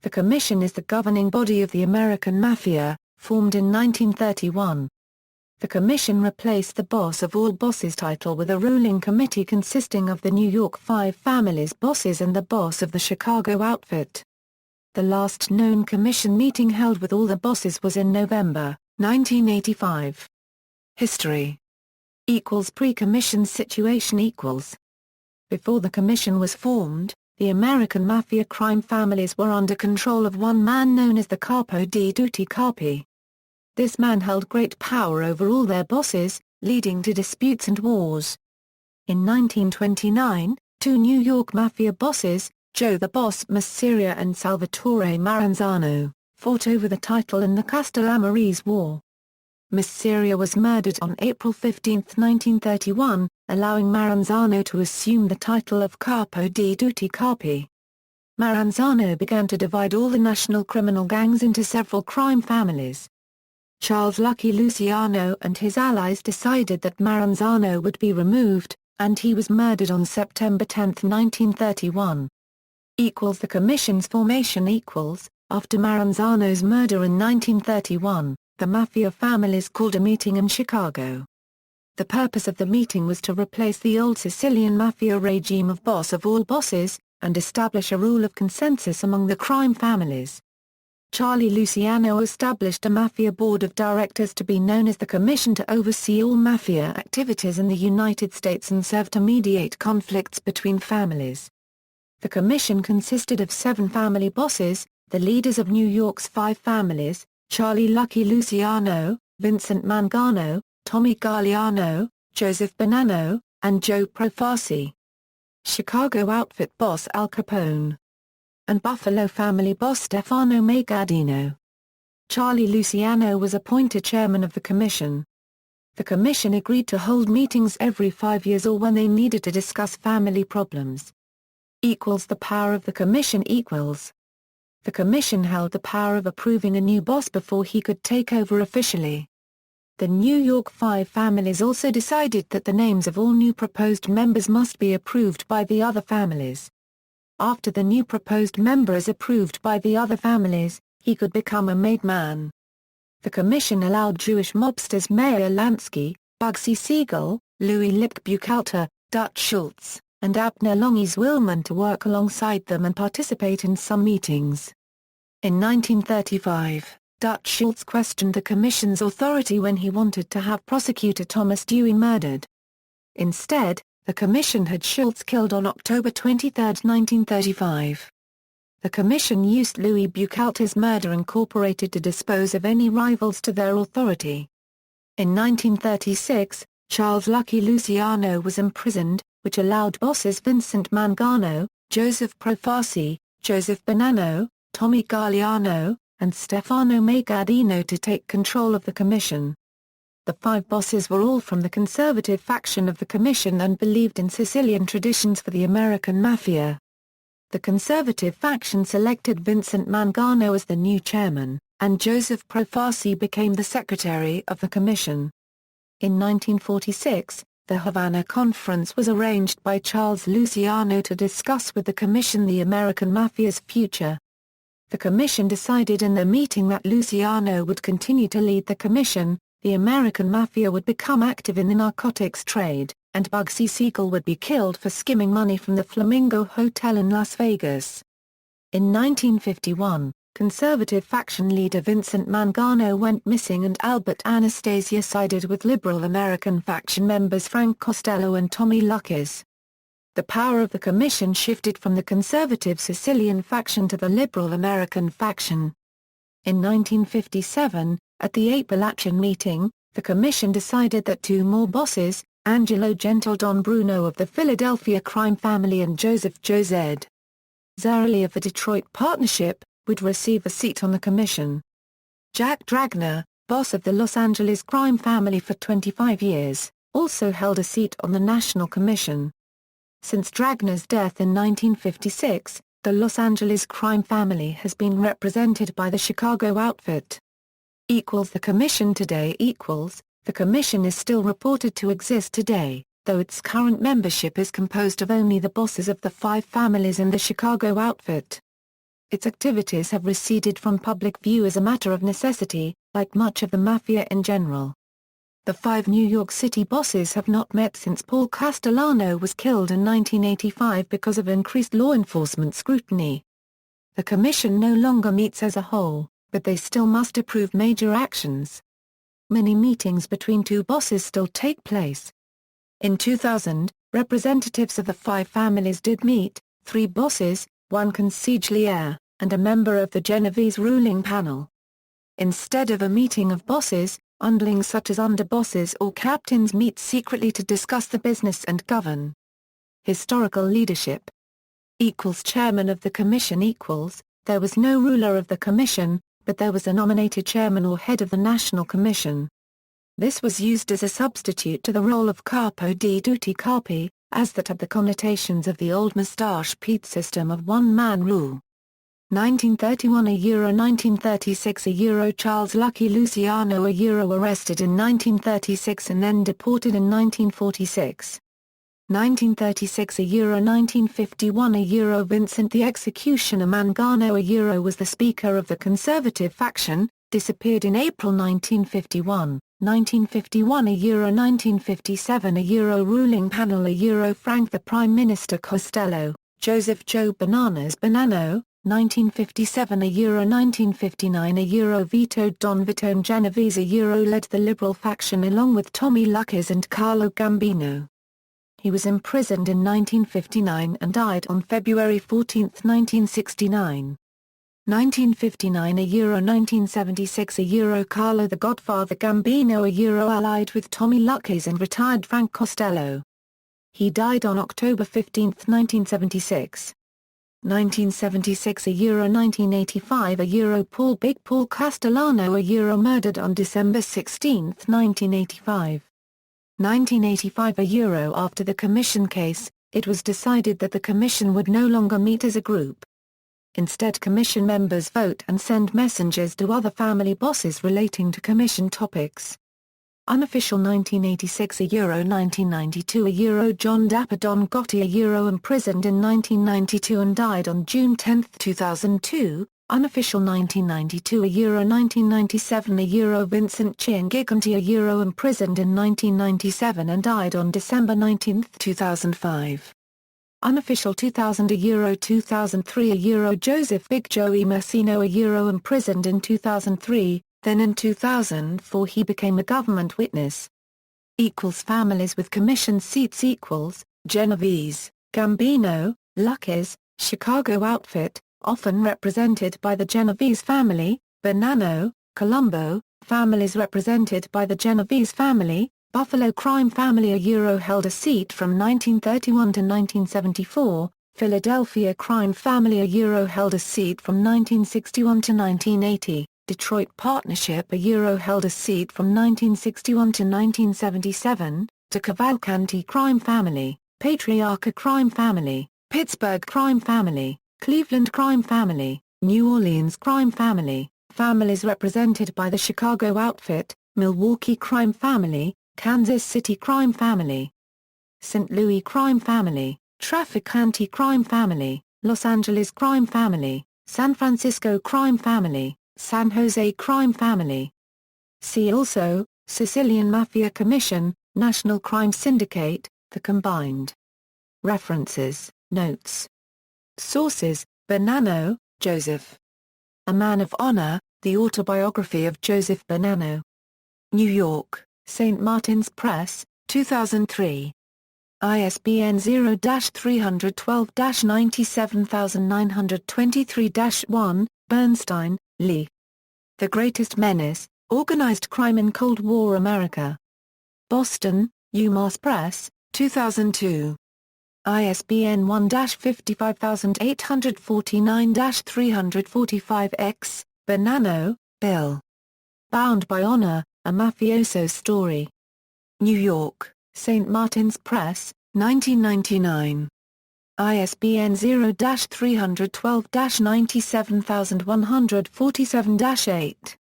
The Commission is the governing body of the American Mafia, formed in 1931. The Commission replaced the Boss of All Bosses title with a ruling committee consisting of the New York Five Families bosses and the boss of the Chicago outfit. The last known Commission meeting held with all the bosses was in November, 1985. History Pre-Commission situation Before the Commission was formed, the American Mafia crime families were under control of one man known as the Capo di Tutti Capi. This man held great power over all their bosses, leading to disputes and wars. In 1929, two New York Mafia bosses, Joe the Boss Masseria and Salvatore Maranzano, fought over the title in the Castellammarese War. Masseria was murdered on April 15, 1931, allowing Maranzano to assume the title of Capo di Tutti Capi. Maranzano began to divide all the national criminal gangs into several crime families. Charles Lucky Luciano and his allies decided that Maranzano would be removed, and he was murdered on September 10, 1931. The Commission's formation After Maranzano's murder in 1931, the Mafia families called a meeting in Chicago. The purpose of the meeting was to replace the old Sicilian Mafia regime of boss of all bosses, and establish a rule of consensus among the crime families. Charlie Luciano established a Mafia board of directors to be known as the Commission to oversee all Mafia activities in the United States and serve to mediate conflicts between families. The Commission consisted of 7 family bosses, the leaders of New York's 5 families, Charlie Lucky Luciano, Vincent Mangano, Tommy Galliano, Joseph Bonanno, and Joe Profaci. Chicago outfit boss Al Capone. And Buffalo family boss Stefano Magaddino. Charlie Luciano was appointed chairman of the Commission. The Commission agreed to hold meetings every 5 years or when they needed to discuss family problems. The power of the Commission The Commission held the power of approving a new boss before he could take over officially. The New York Five families also decided that the names of all new proposed members must be approved by the other families. After the new proposed member is approved by the other families, he could become a made man. The Commission allowed Jewish mobsters Meyer Lansky, Bugsy Siegel, Louis Lipk Buchalter, Dutch Schultz, and Abner Longies Willman to work alongside them and participate in some meetings. In 1935, Dutch Schultz questioned the Commission's authority when he wanted to have prosecutor Thomas Dewey murdered. Instead, the Commission had Schultz killed on October 23, 1935. The Commission used Louis Buchalter's murder incorporated to dispose of any rivals to their authority. In 1936, Charles Lucky Luciano was imprisoned, which allowed bosses Vincent Mangano, Joseph Profaci, Joseph Bonanno, Tommy Galliano, and Stefano Magaddino to take control of the Commission. The 5 bosses were all from the conservative faction of the Commission and believed in Sicilian traditions for the American Mafia. The conservative faction selected Vincent Mangano as the new chairman, and Joseph Profaci became the secretary of the Commission. In 1946, the Havana Conference was arranged by Charles Luciano to discuss with the Commission the American Mafia's future. The Commission decided in the meeting that Luciano would continue to lead the Commission, the American Mafia would become active in the narcotics trade, and Bugsy Siegel would be killed for skimming money from the Flamingo Hotel in Las Vegas. In 1951, conservative faction leader Vincent Mangano went missing and Albert Anastasia sided with liberal American faction members Frank Costello and Tommy Luckes. The power of the Commission shifted from the conservative Sicilian faction to the liberal American faction. In 1957, at the Appalachian meeting, the Commission decided that 2 more bosses, Angelo Gentildon Bruno of the Philadelphia crime family and Joseph Josed Zarelli of the Detroit Partnership, would receive a seat on the Commission. Jack Dragna, boss of the Los Angeles crime family for 25 years, also held a seat on the National Commission. Since Dragna's death in 1956, the Los Angeles crime family has been represented by the Chicago outfit. The Commission today The Commission is still reported to exist today, though its current membership is composed of only the bosses of the 5 families and the Chicago outfit. its activities have receded from public view as a matter of necessity, like much of the Mafia in general. The 5 New York City bosses have not met since Paul Castellano was killed in 1985 because of increased law enforcement scrutiny. The Commission no longer meets as a whole, but they still must approve major actions. Many meetings between 2 bosses still take place. In 2000, representatives of the 5 families did meet, 3 bosses, 1 consigliere, and a member of the Genovese ruling panel. Instead of a meeting of bosses, underlings such as underbosses or captains meet secretly to discuss the business and govern. Historical leadership. Chairman of the Commission. There was no ruler of the Commission, but there was a nominated chairman or head of the National Commission. This was used as a substitute to the role of capo di tutti capi, as that had the connotations of the old moustache-Pete system of one-man rule. 1931 1936 Charles Lucky Luciano arrested in 1936 and then deported in 1946. 1936 1951 Vincent the Executioner Mangano was the Speaker of the Conservative faction, disappeared in April 1951. 1951 1957 ruling panel Frank the Prime Minister Costello, Joseph Joe Bananas Bonanno, 1957 1959 vetoed Don Vitone Genovese led the Liberal faction along with Tommy Luckes and Carlo Gambino. He was imprisoned in 1959 and died on February 14, 1969. 1959 1976 Carlo the Godfather Gambino allied with Tommy Luckes and retired Frank Costello. He died on October 15, 1976. 1976 1985 Paul Big Paul Castellano murdered on December 16, 1985. 1985 After the Commission case, it was decided that the Commission would no longer meet as a group. Instead, Commission members vote and send messengers to other family bosses relating to Commission topics. Unofficial 1986 1992 John Dapper Don Gotti imprisoned in 1992 and died on June 10, 2002. Unofficial 1992 1997 Vincent Chiangiganti imprisoned in 1997 and died on December 19, 2005. Unofficial 2000 2003 Joseph Big Joey Massino imprisoned in 2003. Then in 2004 he became a government witness. Families with commission seats Genovese, Gambino, Luckes, Chicago outfit, often represented by the Genovese family, Bonanno, Colombo, families represented by the Genovese family, Buffalo crime family held a seat from 1931 to 1974, Philadelphia crime family held a seat from 1961 to 1980. Detroit Partnership held a seat from 1961 to 1977, to Cavalcanti crime family, Patriarcha crime family, Pittsburgh crime family, Cleveland crime family, New Orleans crime family, families represented by the Chicago outfit, Milwaukee crime family, Kansas City crime family, St. Louis crime family, Trafficante crime family, Los Angeles crime family, San Francisco crime family, San Jose crime family. See also, Sicilian Mafia Commission, National Crime Syndicate, the combined. References, notes. Sources: Bonanno, Joseph. A Man of Honor, The Autobiography of Joseph Bonanno. New York, St. Martin's Press, 2003. ISBN 0-312-97923-1, Bernstein, Lee. The Greatest Menace, Organized Crime in Cold War America. Boston, UMass Press, 2002. ISBN 1-55849-345-X, Bonanno, Bill. Bound by Honor, A Mafioso's Story. New York, St. Martin's Press, 1999. ISBN 0-312-97147-8.